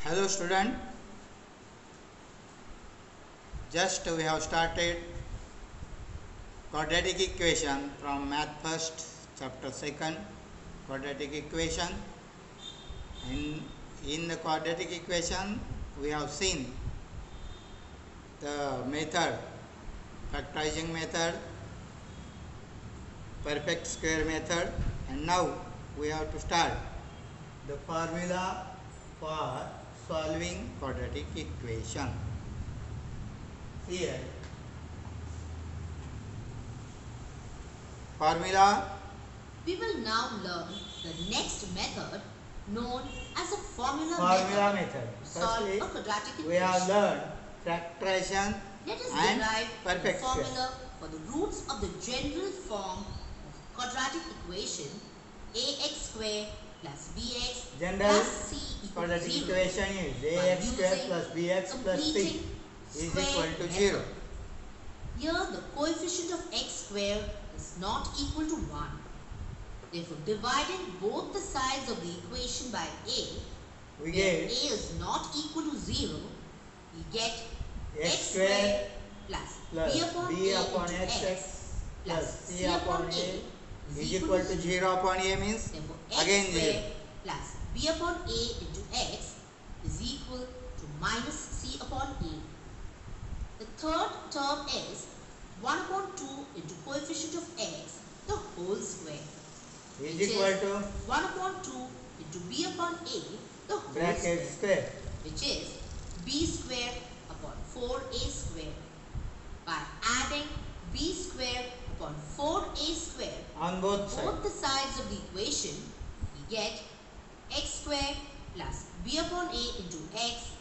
Hello student, just we have started quadratic equation from math first chapter 2nd quadratic equation. In the quadratic equation we have seen the method, factorizing method, perfect square method, and now we have to start the formula for solving quadratic equation. Here formula. We will now learn the next method known as a formula method. to solve a quadratic equation. We have learned factorization Let us and derive the perfect square. formula for the roots of the general form of quadratic equation ax square plus bx General plus c equal to quadratic 0 equation is by ax square using plus bx plus c completing is square equal to method. 0. Here the coefficient of x square is not equal to 1. Therefore, dividing both the sides of the equation by a, We where get a is not equal to 0, we get x x square plus plus b upon b a upon into x x plus plus c upon a is equal to 0 upon a means Therefore, again x 0. square plus b upon a into x is equal to minus c upon a. The third term is 1 upon 2 into coefficient of x, the whole square, Is which equal is to 1 upon 2 into b upon a, the whole bracket square. which is b square upon 4a square. By adding b square upon 4a square On both both the sides. sides of the equation, we get x square plus b upon a into x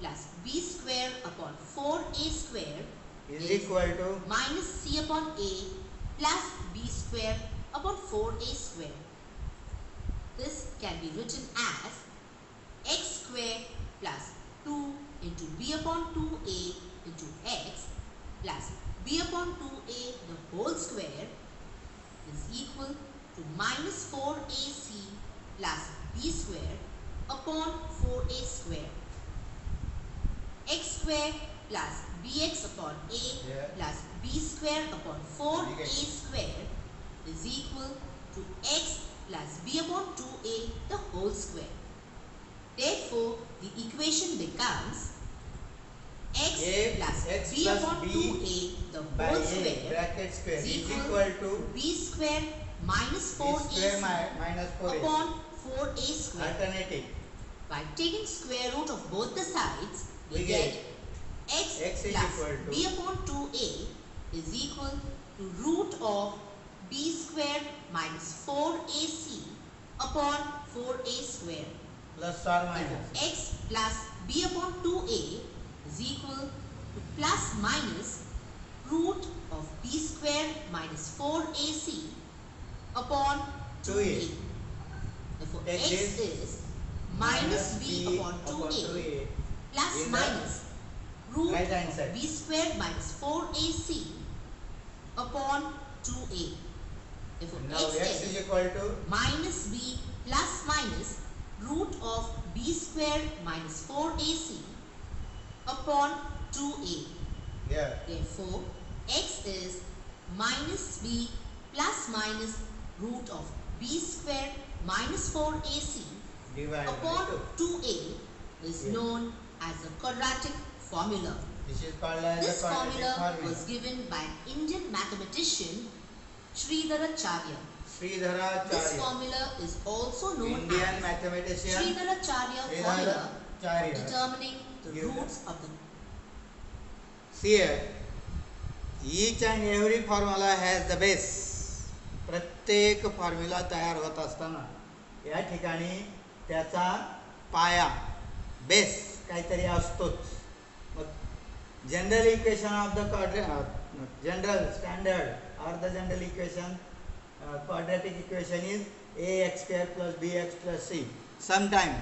plus b square upon 4a square Is equal to minus c upon a plus b square upon 4a square. This can be written as x square plus 2 into b upon 2a into x plus b upon 2a the whole square is equal to minus 4ac plus b square upon 4a square. X square plus bx upon a plus b square upon 4a square is equal to x plus b upon 2a the whole square. Therefore, the equation becomes x A plus x b plus upon b 2a the by whole a square bracket square is is equal equal to b square minus b 4ac square minus 4a. upon 4a square. Alternative. By taking square root of both the sides, we We get get x x is plus equal to b upon 2a is equal to root of b square minus 4ac upon 4a square. plus or minus X plus b upon 2a is equal to plus minus root of b square minus 4ac upon 2a. Therefore, Take x this is minus b upon 2a plus in the minus root right hand of side. b square minus 4ac upon 2a. Therefore, Now x is equal to minus b plus minus root of b square minus 4ac upon 2a. here Therefore, x is minus b plus minus root of b square minus 4ac divided by upon 2. 2a is Yes. known as a quadratic formula. This is called as This the quadratic formula formula. was given by Indian mathematician Sridharacharya. This Sridharacharya, formula is also known Indian as mathematician Sridharacharya formula for Sridharacharya. determining the Give the- roots of the. Here, each and every formula has the base. प्रत्येक formula तयार होत असताना या ठिकाणी त्याचा पाया base काहीतरी असतोच. मग general equation of the general standard और the general equation quadratic equation is ax square plus bx plus c. Sometime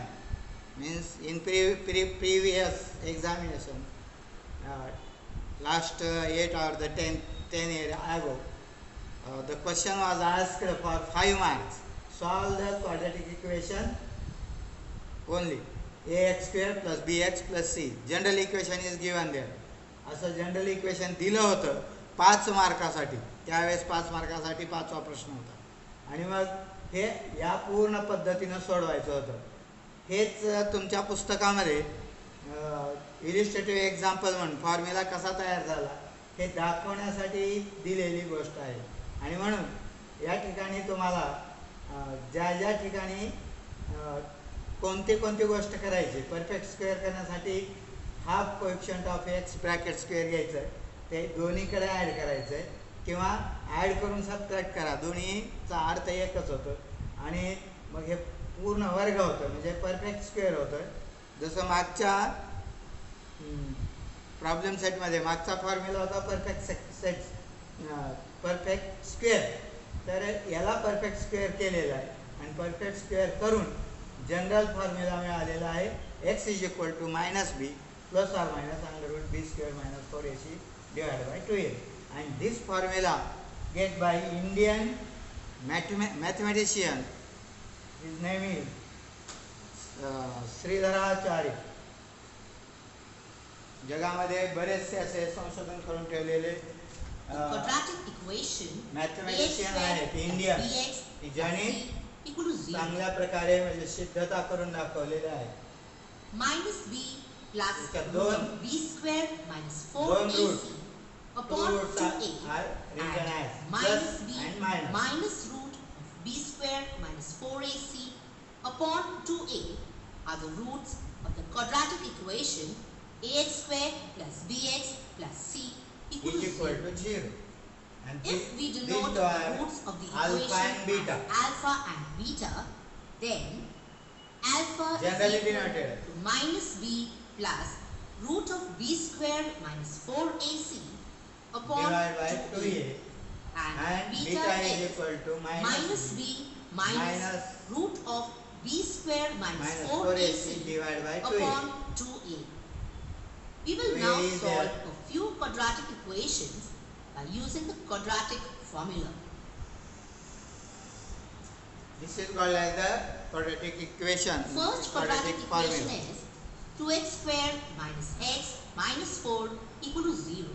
means in previous examination, last 8 or the 10 years ago, the question was asked for 5 marks. Solve the quadratic equation only. ax square plus bx plus c. General equation is given there. असं general equation दिलं होतं 5 मार्कासाठी. त्यावेळेस 5 मार्कासाठी 5वा प्रश्न होता आणि मग हे या पूर्ण पद्धतीनं सोडवायचं होतं. हेच तुमच्या पुस्तकामध्ये इलिस्ट्रेटिव्ह एक्झाम्पल म्हणून फॉर्म्युला कसा तयार झाला हे दाखवण्यासाठी दिलेली गोष्ट आहे. आणि म्हणून या ठिकाणी तुम्हाला ज्या ज्या ठिकाणी कोणती कोणती गोष्ट करायची, परफेक्ट स्क्वेअर करण्यासाठी half coefficient of x bracket square घ्यायचं आहे, ते दोन्हीकडे ॲड करायचं आहे किंवा ॲड करून सबट्रॅक्ट करा, दोन्हीचा अर्थ एकच होतो आणि मग हे पूर्ण वर्ग होतं म्हणजे परफेक्ट स्क्वेअर होतं. जसं मागच्या प्रॉब्लेम सेटमध्ये मागचा फॉर्म्युला होता परफेक्ट स्क्वेअर, तर याला परफेक्ट स्क्वेअर केलेला आहे आणि परफेक्ट स्क्वेअर करून जनरल फॉर्म्युला मिळालेला आहे x is equal to minus B plus or minus under root B square minus 4ac divided by 2a. and this formula get by Indian mathematician, his name is Shridharacharya. जगामध्ये बरेचसे असे संशोधन करून ठेवलेले quadratic equation mathematician आहेत Indian, ज्याने चांगल्या प्रकारे म्हणजे सिद्धता करून दाखवलेले आहे. minus b plus b square minus 4ac upon 2a and minus b minus root of b square minus 4ac upon 2a are the roots of the quadratic equation ax square plus bx plus c equal to 0. And if we denote the roots of the equation as alpha and beta, then alpha generally is equal denoted to minus b plus root of b square minus 4ac upon divided by 2a and beta is equal to minus b minus root of b square minus 4ac divided by 2a upon 2a. We will now solve a few quadratic equations by using the quadratic formula. This is called as the quadratic equation. First quadratic equation is 2x square minus x minus 4 equal to 0.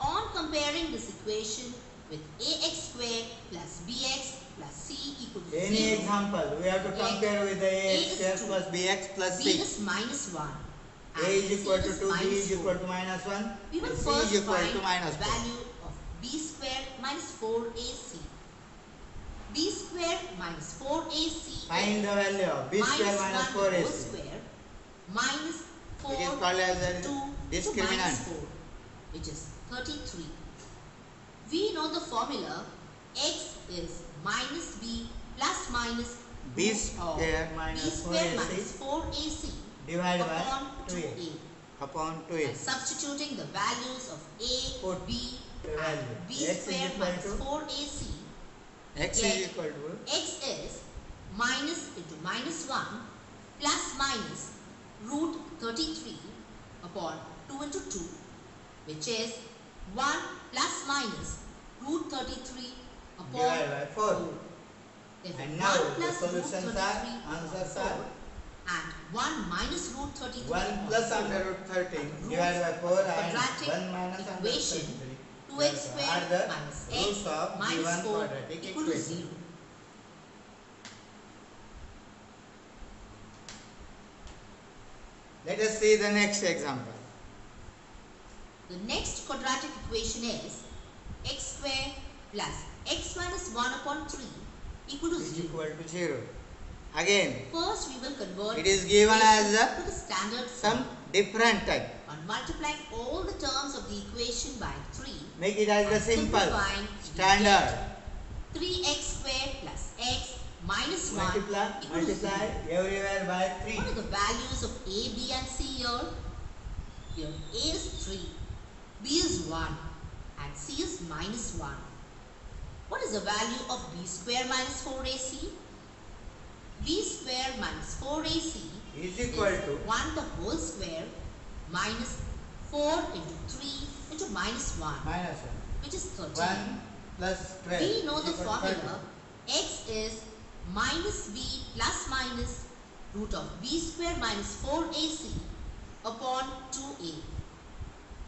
On comparing this equation with ax square plus bx plus c equal to 0. Any example, we have to compare with the ax square plus bx plus c. b is minus 1. A is equal to 2, b is equal to minus 1, we will c first is equal find to minus the 4. value of b square minus 4ac. b square minus 4ac Find the value of b square minus 1 whole 4ac. square minus 4 It is called as a 2 discriminant. to minus 4, which is 33. We know the formula x is minus b plus minus b root of square b minus square 4ac minus 4ac divided by upon 2a 2a. upon 2a. By substituting the values of a, Put b the and value. b X is square equal minus to 4ac, x is get equal to x is minus into minus 1 plus minus root 33 upon 2 into 2, which is 1 plus minus root 33 upon divided by 4. Therefore, And now 1 the plus root solutions 33 are, upon answers 4 are and 1 minus root 33 1 upon plus 4 under root 13 roots divided by 4 of the and quadratic 1 minus under root equation 33 2x are square the minus roots x of minus given 4 quadratic equal to equation. 0. Let us see the next example. The next quadratic equation is x square plus x minus 1 upon 3 equal to Is 0. equal to 0. Again, First, we will convert it is given as equation to the standard some form. different type. On multiplying all the terms of the equation by 3, Make it as the and simple simplifying, we standard. get 3x square plus x minus 1 Multiply equal to 0. everywhere by 3. What are the values of a, b and c here? Here a is 3, b is 1 and c is minus 1. What is the value of b square minus 4ac? b square minus 4ac Is equal to 1 the whole square minus 4 into 3 into minus 1, minus which is 13. 1. 1 plus 12. We know the is equal to formula x is minus b plus minus root of b square minus 4ac upon 2a.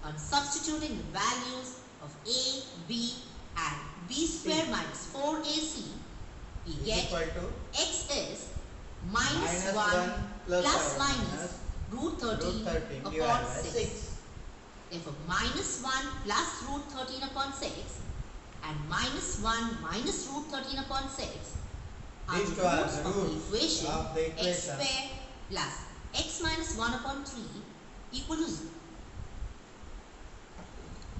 On substituting the values of a, b and b square minus 4ac, we is get equal to x is minus 1 1 plus minus root 13 divided upon by 6. 6. Therefore, minus 1 plus root 13 upon 6 and minus 1 minus root 13 upon 6 are These the two are roots the of the roots equation of the x equation. square plus x minus 1 upon 3 equal to 0.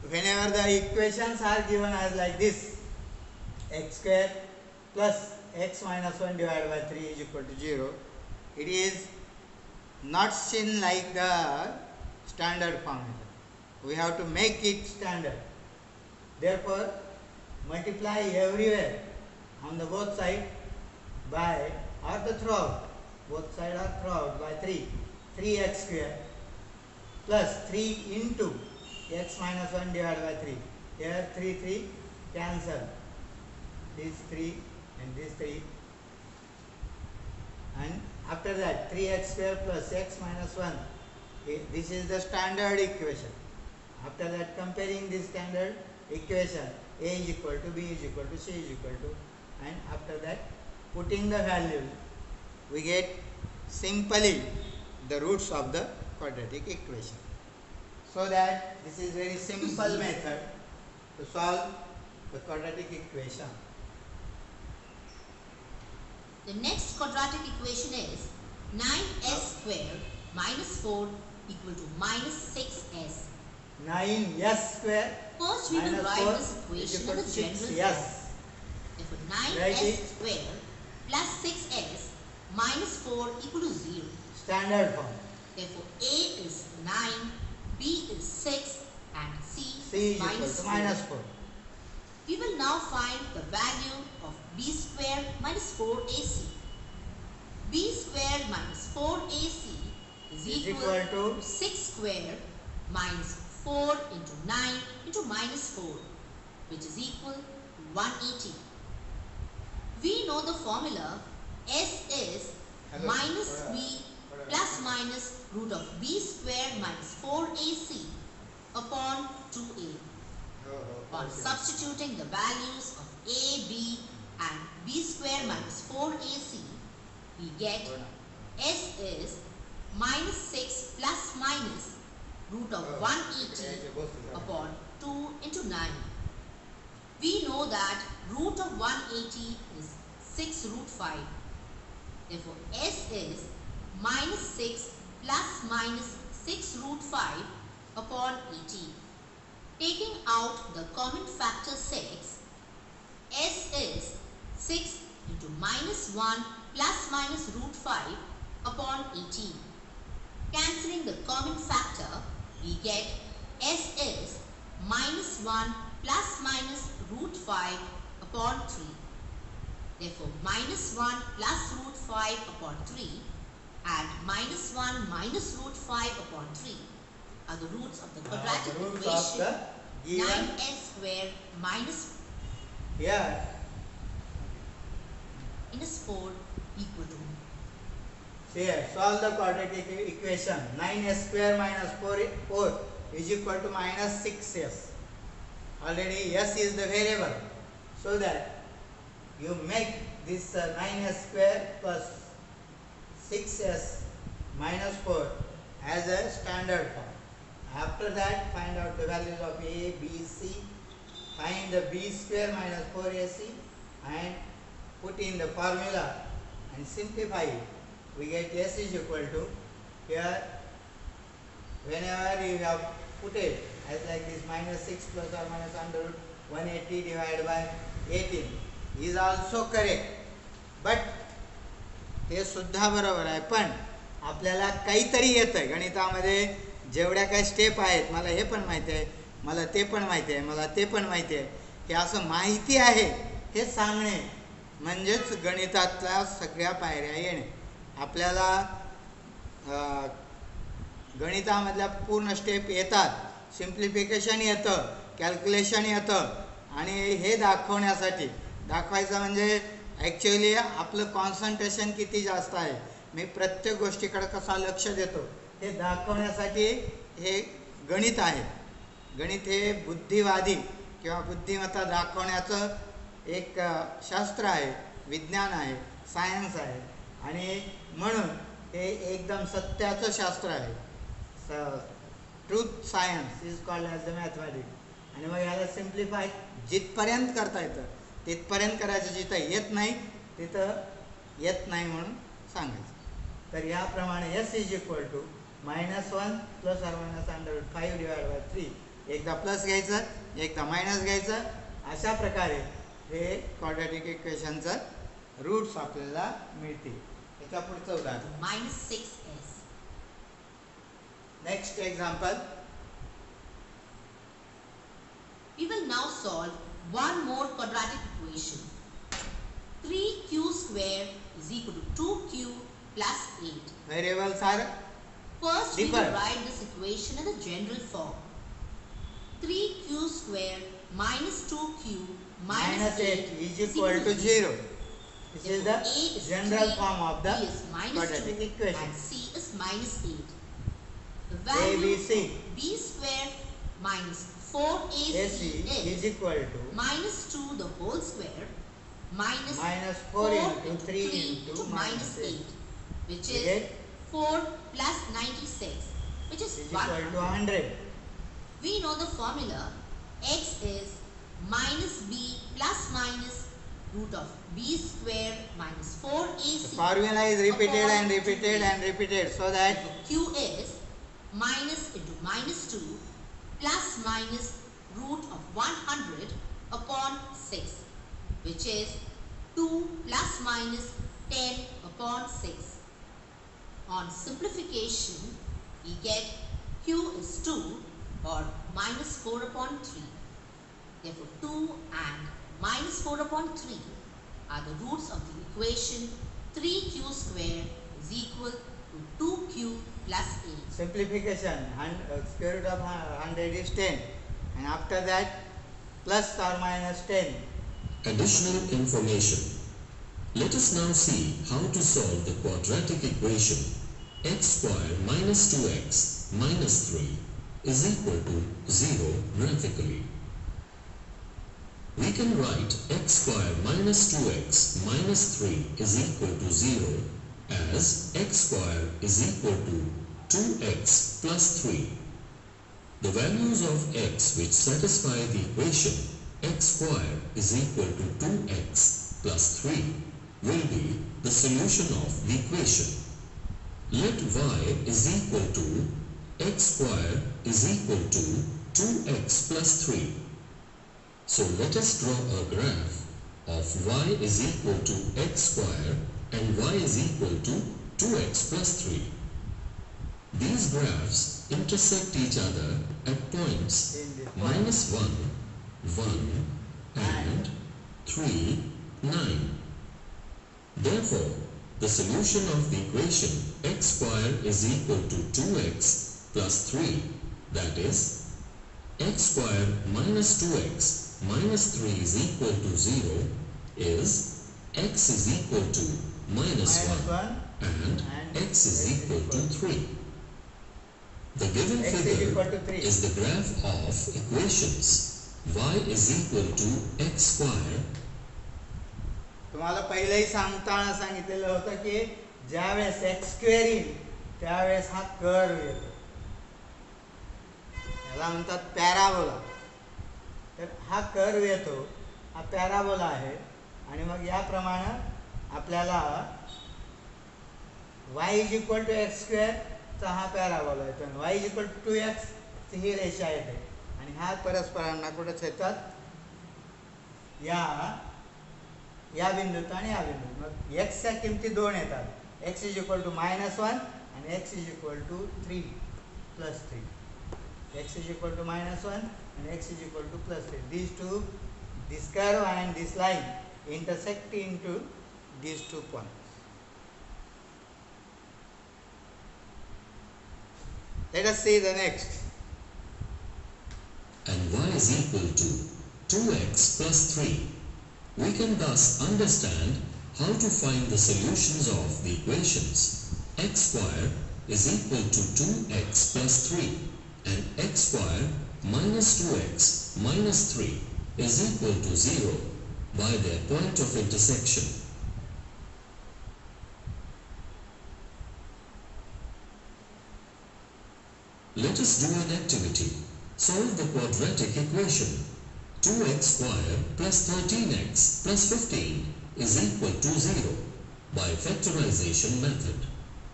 Whenever the equations are given as like this, x square plus x minus 1 divided by 3 is equal to 0, it is not seen like the standard formula. We have to make it standard. Therefore, multiply everywhere on the both side by or the throughout. Both sides are throughout by 3. 3x square plus 3 into x minus 1 divided by 3. Here 3 cancel. This 3 and this 3. And after that 3x square plus x minus 1. This is the standard equation. After that, comparing this standard equation, a is equal to b is equal to c is equal to, and after that putting the values, we get simply the roots of the quadratic equation. So that this is very simple method to solve the quadratic equation. The next quadratic equation is 9s square minus 4 equal to minus 6s. 9s square First we will minus write 4 this is equation equal in to the general 6. form. Yes. Therefore, Write 9s it. square plus 6s minus 4 equal to 0. Standard form. Therefore, a is 9, b is 6 and c C is is equal minus to 4. minus 4. We will now find the value of b square minus 4ac. b square minus 4ac is equal to 6 square minus 4 into 9 into minus 4, which is equal to 180. We know the formula s is minus b plus minus root of b square minus 4ac upon 2a. On substituting the values of a, b and b square minus 4ac, we get s is minus 6 plus minus root of 180 upon 2 into 9. We know that root of 180 is 6 root 5. Therefore, s is minus 6 plus minus 6 root 5 upon 80. Taking out the common factor 6, s is 6 into minus 1 plus minus root 5 upon 18. Cancelling the common factor, we get s is minus 1 plus minus root 5 upon 3. Therefore, minus 1 plus root 5 upon 3 and minus 1 minus root 5 upon 3 are the roots of the quadratic The roots equation of the given 9s square minus here minus 4 equal to. here solve the quadratic equation. 9s square minus 4 is equal to minus 6s. Already s is the variable, so that you make this 9s square plus 6s minus 4 as a standard form. After that, find out the values of a, b, c, find the b square minus 4ac and put in the formula and simplify it. We get s is equal to, here whenever you have put it as like this, minus 6 plus or minus under root 180 divided by 18 is also correct, but ते सुद्धा बरोबर आहे. पण आपल्याला काहीतरी येतं गणितामध्ये, जेवढ्या काही स्टेप आहेत, मला हे पण माहिती आहे, मला ते पण माहिती आहे, मला ते पण माहिती आहे, हे असं माहिती आहे हे सांगणे म्हणजेच गणितातल्या सगळ्या पायऱ्या येणे. आपल्याला गणितामधल्या पूर्ण स्टेप येतात, सिम्प्लिफिकेशन येतं, कॅल्क्युलेशन येतं, आणि हे दाखवायचं म्हणजे ॲक्च्युअली आपलं कॉन्सन्ट्रेशन किती जास्त आहे, मी प्रत्येक गोष्टीकडे कसा लक्ष देतो हे दाखवण्यासाठी हे गणित आहे. गणित हे बुद्धिवादी किंवा बुद्धिमत्ता दाखवण्याचं एक शास्त्र आहे, विज्ञान आहे, सायन्स आहे. आणि म्हणून हे एकदम सत्याचं शास्त्र आहे. Truth science is called as the mathematics. आणि मग याला सिम्प्लिफाय जिथपर्यंत करता येतं तिथपर्यंत करायचं, जिथं येत नाही तिथं येत नाही म्हणून सांगायचं. तर याप्रमाणे S is equal to -1 plus or minus √5 divide by 3. एकदा प्लस घ्यायचं, एकदा मायनस घ्यायचं. अशा प्रकारे हे क्वाड्रॅटिक इक्वेशनचं रूट्स आपल्याला मिळतील. त्याच्या पुढचं उदाहरण -6s. Next example. We will now solve one more quadratic equation. 3q square is equal to 2q plus 8. Variables are First, we differ. will write this equation in the general form. 3q square minus 2q minus 8 is equal to 0. This is the A is general 3, form of the B is minus quadratic 2 equation. and C is minus 8. The A, value B, C. of B square minus 4AC AC is is equal to minus 2 the whole square minus minus 4 into 3 into minus minus 8, which We is get 4 plus 96, which is is equal 100. to 100. We know the formula. X is minus b plus minus root of b square minus 4ac. The formula is repeated upon and repeated 2a. and repeated so that Q is minus into minus 2 plus minus root of 100 upon 6, which is 2 plus minus 10 upon 6. On simplification, we get Q is 2 or minus 4 upon 3. Therefore, 2 and minus 4 upon 3 are the roots of the equation 3q square is equal to 2q plus 8. simplification, square root of 100 is 10, and after that plus or minus 10. Additional information. Let us now see how to solve the quadratic equation x square minus 2x minus 3 is equal to 0 graphically. We can write x square minus 2x minus 3 is equal to 0 as x square is equal to 2x plus 3. The values of x which satisfy the equation x square is equal to 2x plus 3 will be the solution of the equation. Let y is equal to x square is equal to 2x plus 3. So let us draw a graph of y is equal to x square and y is equal to 2x plus 3. These graphs intersect each other at points In this point. minus 1, 1 and 3, 9. Therefore, the solution of the equation x square is equal to 2x plus 3, that is, x square minus 2x minus 3 is equal to 0 is x is equal to minus 1 and x is equal to 3. The given X is equal to figure 3. is the graph of equations y is equal to x square. तुम्हाला पहिलेही सांगताना सांगितलेलं होतं की ज्यावेळेस x square येईल त्यावेळेस हा curve येतो, याला म्हणतात पॅराबोला. तर हा कर्व येतो, हा पॅराबोला आहे. आणि मग याप्रमाणे आपल्याला y is equal to X स्क्वेअरचा हा पॅराबोला येतो आणि y is equal to 2x ची ही रेषा येते आणि ह्या परस्परांना कुठं छेदतात, या बिंदूत आणि या बिंदूत. मग एक्सच्या किमती 2 येतात, x इज इक्वल टू -1 आणि x is equal to 3 plus 3. x is equal to -1 and x is equal to +3. These two, this curve and this line intersect into these 2 points. Let us see the next. And y is equal to 2x plus 3. We can thus understand how to find the solutions of the equations x square is equal to 2x plus 3 and x square minus 2x minus 3 is equal to 0 by their point of intersection. Let us do an activity. Solve the quadratic equation. 2x square plus 13x plus 15 is equal to 0 by factorization method,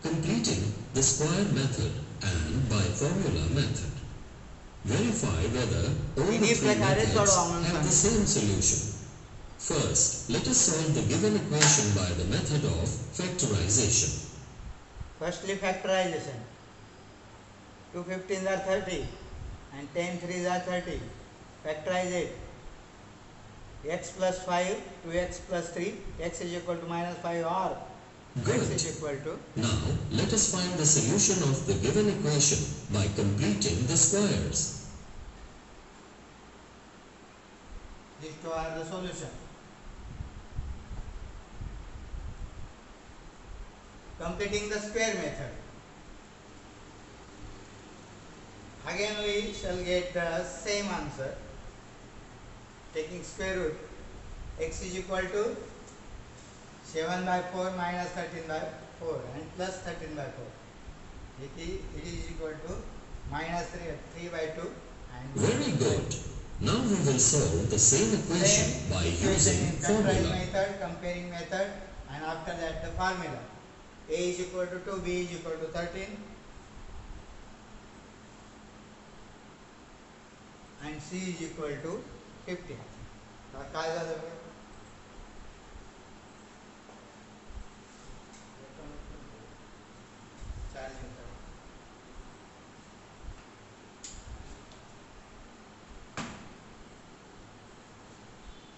completing the square method and by formula method. Verify whether all the three methods have the same solution. First, let us solve the given equation by the method of factorization. Firstly, factorization. 2 15s are 30 and 10 3s are 30. Factorize it. X plus 5 to x plus 3, x is equal to minus 5 or Good. x is equal to. Now, let us find the solution of the given equation by completing the squares. These two are the solution. Completing the square method. Again we shall get the same answer. Taking square root, x is equal to 7 by 4 minus 13 by 4 and plus 13 by 4. It is equal to minus 3 by 2 and Very good. Now we will solve the same equation by using factorizing formula. method, comparing method, and after that the formula. A is equal to 2, B is equal to 13 and C is equal to 15. आता काय झालं बघा? Charging करा.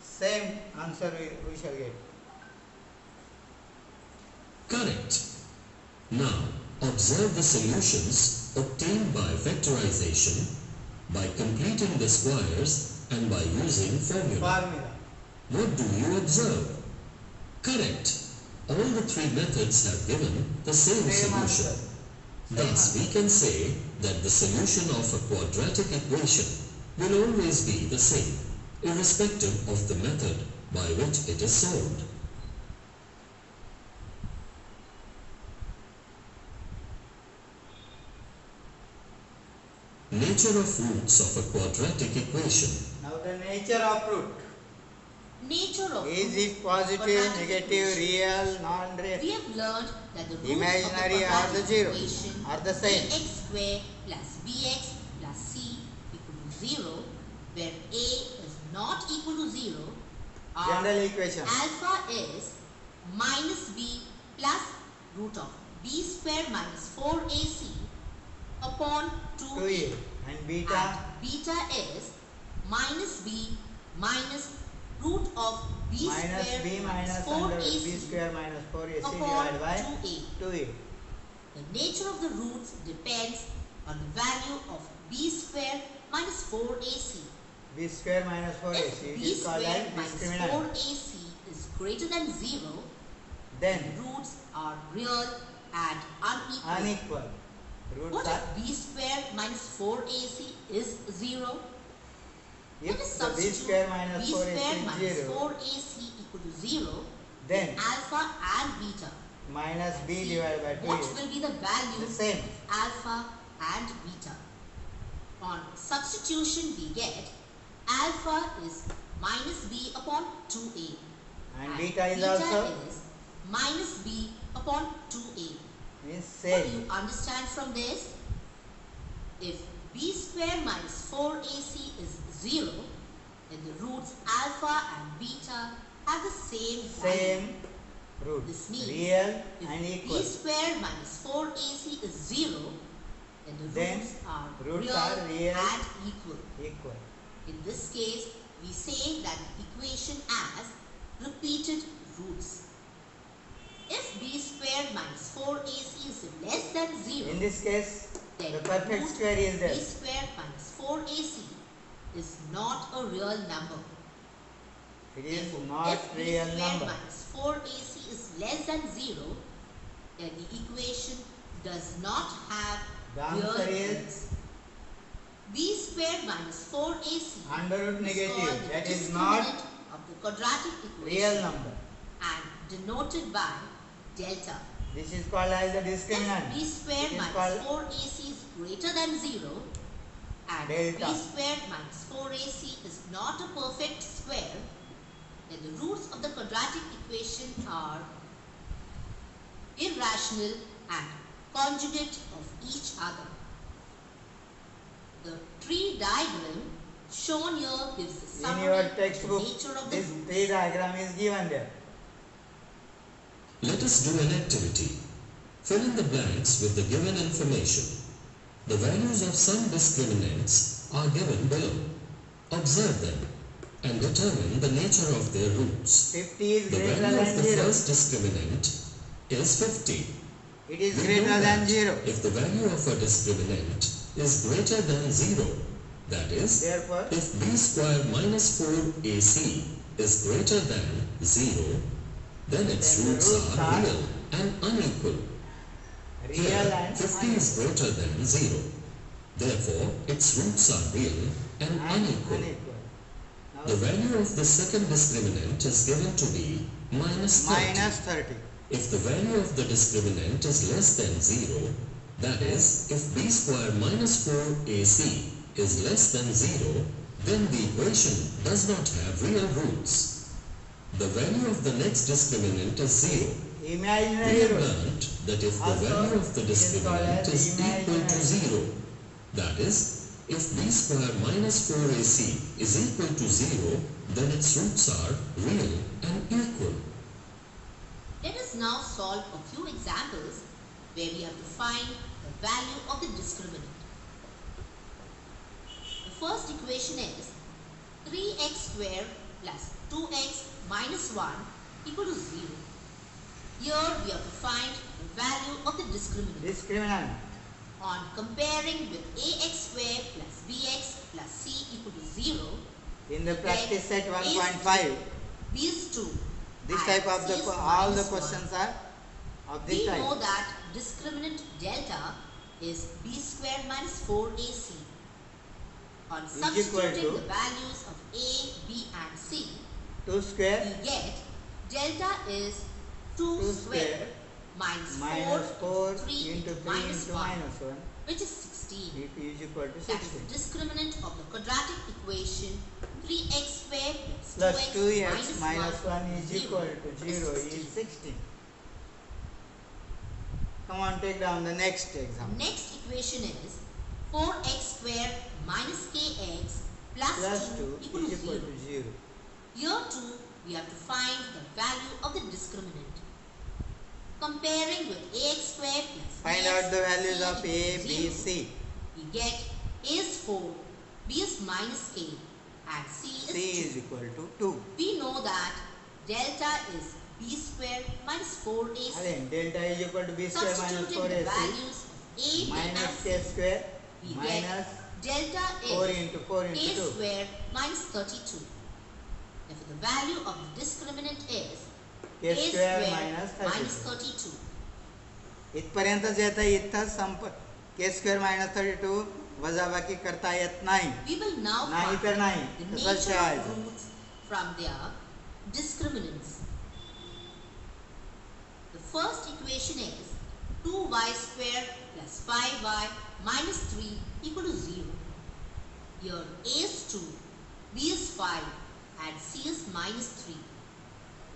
Same answer we shall get. Correct. Now, observe the solutions obtained by factorization, by completing the squares and by using formula. Formula. What do you observe? Correct. All the three methods have given the same solution. Answer. Thus, we can say that the solution of a quadratic equation will always be the same, irrespective of the method by which it is solved. Nature of roots of a quadratic equation. Now the nature of root. Nature of Is root it positive, quadratic negative, equation. real, non-real? We have learned that the roots Imaginary of the are the quadratic zero, equation are the same. ax square plus bx plus c equal to 0, where a is not equal to 0, are General equation. alpha is minus b plus root of b square minus 4ac upon 2a, 2a and beta and beta is minus b minus root of b minus square b minus minus under b 4ac square minus 4ac upon divided by 2a. 2a. The nature of the roots depends on the value of b square minus 4ac. b square minus 4ac. If It b is called square as minus discriminant. 4ac is greater than 0, Then the roots are real and unequal. unequal. Roots What are if b square minus 4ac is 0? Let if us the b substitute square minus b 4ac square is minus 0, 4ac equal to 0, then alpha and beta. minus b See, divided by what 2a will be the value the same. of alpha and beta? On substitution we get alpha is minus b upon 2a And beta is also is minus b upon 2a. means What do same. you understand from this? If b square minus 4ac is 0, then the roots alpha and beta have the same value. Same root. This means Real if and b equal. square minus 4ac is 0, then the Then roots roots are are real and equal. Equal. In this case, we say that the equation as repeated roots. If b square minus 4ac is less than 0, In this case, then the perfect root square is there. b square minus 4ac is not a real number. It is Therefore, not if b real square number. minus 4ac is less than 0, then the equation does not have The real answer is roots. b square minus 4ac under root is negative. called the That is not discriminant of the quadratic equation real number. and denoted by delta. This is called as the If discriminant. b square It is minus called 4ac is greater than 0 and delta. b square minus 4ac is not a perfect square, then the roots of the quadratic equation are irrational and conjugate of each other. The tree diagram shown here gives the In summary your of the textbook, nature of the this roots. tree diagram is given there. Let us do an activity. Fill in the blanks with the given information. The values of some discriminants are given below. Observe them and determine the nature of their roots. 50 is The greater value of than the 0. first discriminant is 50. It is We greater know than that 0. if the value of a discriminant is greater than 0, that is, Therefore, if b square minus 4ac is greater than 0, then its Then the roots roots are are real and unequal. real Here, and 50 is greater than 0. Therefore, its roots are real and unequal. Now, The value of the second discriminant is given to be minus 30. minus 30. If the value of the discriminant is less than 0, that is, if b square minus 4ac is less than 0, then the equation does not have real roots. The value of the next discriminant is 0. We Imaginary have root. learned that if the Also, value of the it is called discriminant as is equal to imaginary. 0, that is, if b square minus 4ac is equal to 0, then its roots are real and equal. Let us now solve a few examples where we have to find the value of the discriminant. The first equation is 3x square plus 2x minus 1 equal to 0. Here we have to find the value of the discriminant. Discriminant. On comparing with ax square plus bx plus c equal to 0, In the practice set A is 1.5, b is 2. this and type of c is all the minus 1. questions are of this We type. know that discriminant delta is b square minus 4ac. On Is equal substituting to the values of a, b and c, 2 square we get delta is 2 2 square square minus minus 4 3 into 3 minus into 1, minus 1. which is 16. It is equal to That is the 16. discriminant of the quadratic equation 3x square plus Plus 2x 2x minus 1 is 0 equal to 0 is 16. Come on, take down the next example. Next equation is 4x square minus kx plus Plus 2 2 equal to is equal 0. to 0. Here too, we have to find the value of the discriminant. Comparing with ax square plus Find bx out the plus values c of A, equal to B, 0. C. We get a is 4, b is minus k and c C is is equal to 2. 2. We know that delta is b square minus 4ac. Again, delta is equal to B square minus Substituting the 4AC values of a, b minus and K c, square we minus get delta 4 is into 4 a into 2. square minus 32. Therefore, the value of the discriminant is K a square minus minus 32. 32. इथपर्यंतच येतं इथं sump K square minus 32 वजाबाकी करता येत नाही. We will now नाही तर find नाही. the तसंच nature of ठेवायचं. roots from their discriminants. The first equation is 2y square plus 5y minus 3 equal to 0. Here a is 2, b is 5 and c is minus 3.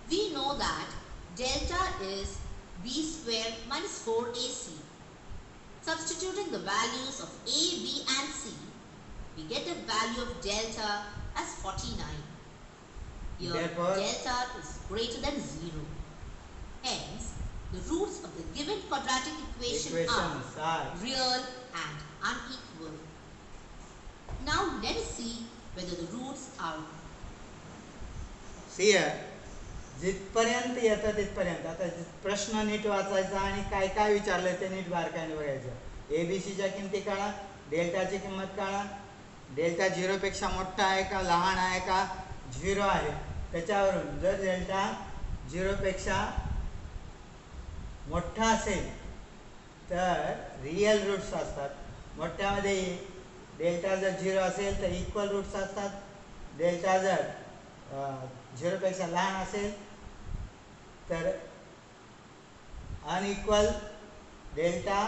We know that delta is b square minus 4ac. Substituting the values of a, b and c, we get the value of delta as 49. Here Therefore, delta is greater than 0. Hence, the roots of the given quadratic equation equations are are real and unequal. Now let us see whether the roots are सी जिथपर्यंत येतं तिथपर्यंत. आता प्रश्न NEET वाचायचा आणि काय काय विचारलंय ते नीट बारकाईने बघायचं. एबीसीच्या किमती काढा, डेल्टाची किंमत काढा, डेल्टा 0 पेक्षा मोठा आहे का लहान आहे का 0 आहे त्याच्यावरून जर डेल्टा 0 पेक्षा मोठा असेल तर रियल रूट्स असतात. मोठ्यामध्ये डेल्टा जर 0 असेल तर इक्वल रूट्स असतात. डेल्टा जर 0 पेक्षा लहान असेल तर अनइक्वल. डेल्टा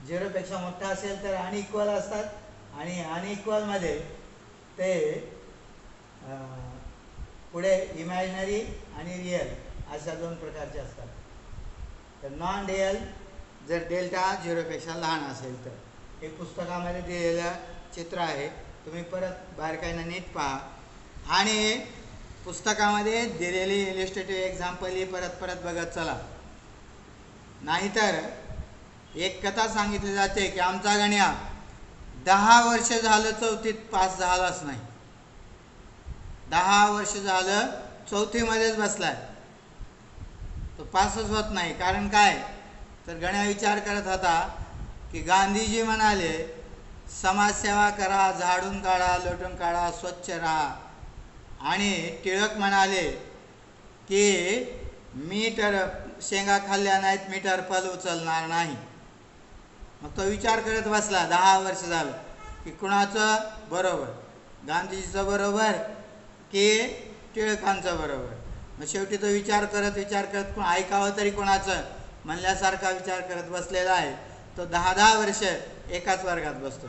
0 पेक्षा मोठा असेल तर अनइक्वल असतात. आणि अनइक्वलमध्ये ते पुढे इमॅजिनरी आणि रियल अशा 2 प्रकारचे असतात. तर नॉन रियल जर डेल्टा 0 पेक्षा लहान असेल तर. हे पुस्तकामध्ये दिलेलं चित्र आहे, तुम्ही परत बारकाईनं नीट पहा. आणि पुस्तकामध्ये दिलेली इलिस्ट्रेटिव्ह एक्झाम्पल ही परत परत बघत चला. नाहीतर एक कथा सांगितली जाते की आमचा गण्या 10 वर्ष झालं 4थीत पास झालाच नाही. 10 वर्ष झालं 4थीमध्येच बसलाय, तो पासच होत नाही. कारण काय तर गण्या विचार करत होता की गांधीजी म्हणाले समाजसेवा करा, झाडून काढा, लोटून काढा, स्वच्छ राहा. आणि टिळक म्हणाले की मी तर शेंगा खाल्ल्या नाहीत, मी तर फल उचलणार नाही. मग तो विचार करत बसला 10 वर्ष झालं की कुणाचं बरोबर, गांधीजीचं बरोबर की टिळकांचं बरोबर. मग शेवटी तो विचार करत ऐकावं तरी कोणाचं म्हणल्यासारखा विचार करत बसलेला आहे. तो 10 वर्ष एकाच वर्गात बसतो.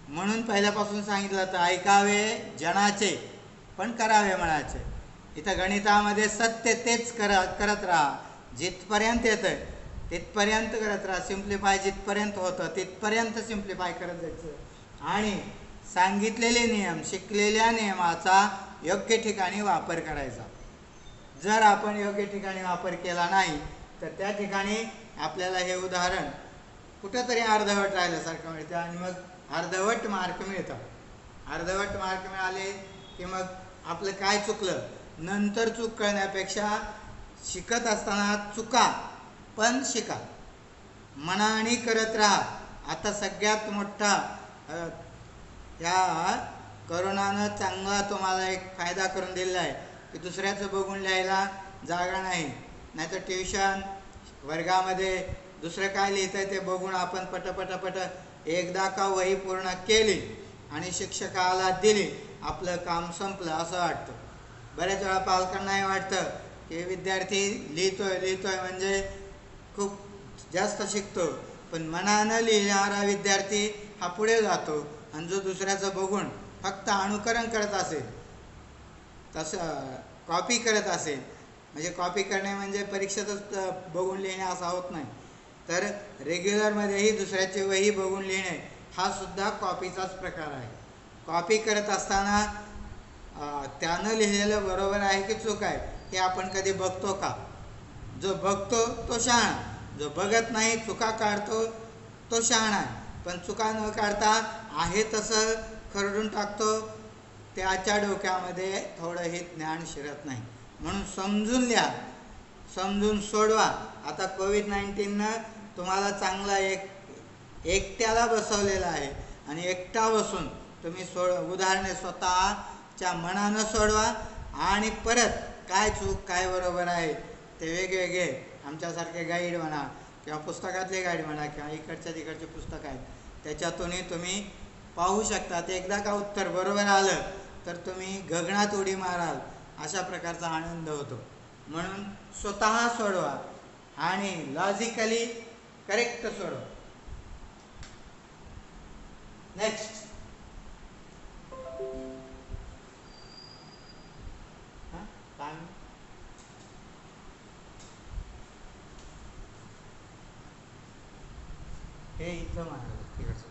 म्हणून पहिल्यापासून सांगितलं तर ऐकावे जनाचे पण करावे मनाचे. इथं गणितामध्ये सत्य तेच करत राहा, जिथपर्यंत येतं तिथपर्यंत करत राहा. सिम्प्लिफाय जिथपर्यंत होतं तिथपर्यंत सिम्प्लिफाय करत जायचं. आणि सांगितलेले नियम, शिकलेल्या नियमाचा योग्य ठिकाणी वापर करायचा. जर आपण योग्य ठिकाणी वापर केला नाही तर त्या ठिकाणी आपल्याला हे उदाहरण कुठंतरी अर्धवट राहिल्यासारखं मिळतं आणि मग अर्धवट मार्क मिळतात. अर्धवट मार्क मिळाले की मग आपलं काय चुकलं, नंतर चूक कळण्यापेक्षा शिकत असताना चुका पण शिका, मनाने करत राहा. आता सगळ्यात मोठा या करोनानं चांगला तुम्हाला एक फायदा करून दिलेला आहे की दुसऱ्याचं बघून लिहायला जागा नाही. नाहीतर ट्युशन वर्गामध्ये दुसरं काय लिहितं आहे ते बघून आपण पटपट एकदा का वही पूर्ण केली आणि शिक्षकाला दिली, आपलं काम संपलं असं वाटतं. बऱ्याच वेळा पालकांना हे वाटतं की विद्यार्थी लिहितोय म्हणजे खूप जास्त शिकतो, पण मनानं लिहिणारा विद्यार्थी हा पुढे जातो. आणि जो दुसऱ्याचं बघून फक्त अनुकरण करत असेल, तसं कॉपी करत असेल, म्हणजे कॉपी करणे म्हणजे परीक्षेतच बघून लिहिणे असा होत नाही, तर रेग्युलरमध्येही दुसऱ्याची वही बघून लिहिणे हा सुद्धा कॉपीचाच प्रकार आहे. कॉपी करत असताना त्यानं लिहिलेलं बरोबर आहे की चूक आहे हे आपण कधी बघतो का? जो बघतो तो शहाणा, जो बघत नाही चुका काढतो तो शहाणा आहे. पण चुका न काढता आहे तसं खरडून टाकतो, त्याच्या डोक्यामध्ये थोडंही ज्ञान शिरत नाही. म्हणून समजून लिहा, समजून सोडवा. आता कोविड-19नं तुम्हाला चांगला एकट्याला बसवलेला आहे आणि एकटा बसून तुम्ही उदाहरणे स्वतःच्या मनानं सोडवा आणि परत काय चूक काय बरोबर आहे ते वेगवेगळे आमच्यासारखे गाईड म्हणा किंवा पुस्तकातले गाईड म्हणा किंवा इकडच्या तिकडचे पुस्तक आहेत त्याच्यातूनही तुम्ही पाहू शकता. ते एकदा का उत्तर बरोबर आलं तर तुम्ही गगनात उडी माराल अशा प्रकारचा आनंद होतो. म्हणून स्वतः सोडवा आणि लॉजिकली करेक्ट सोडवा. नेक्स्ट हे इथं मारा तिकडचं.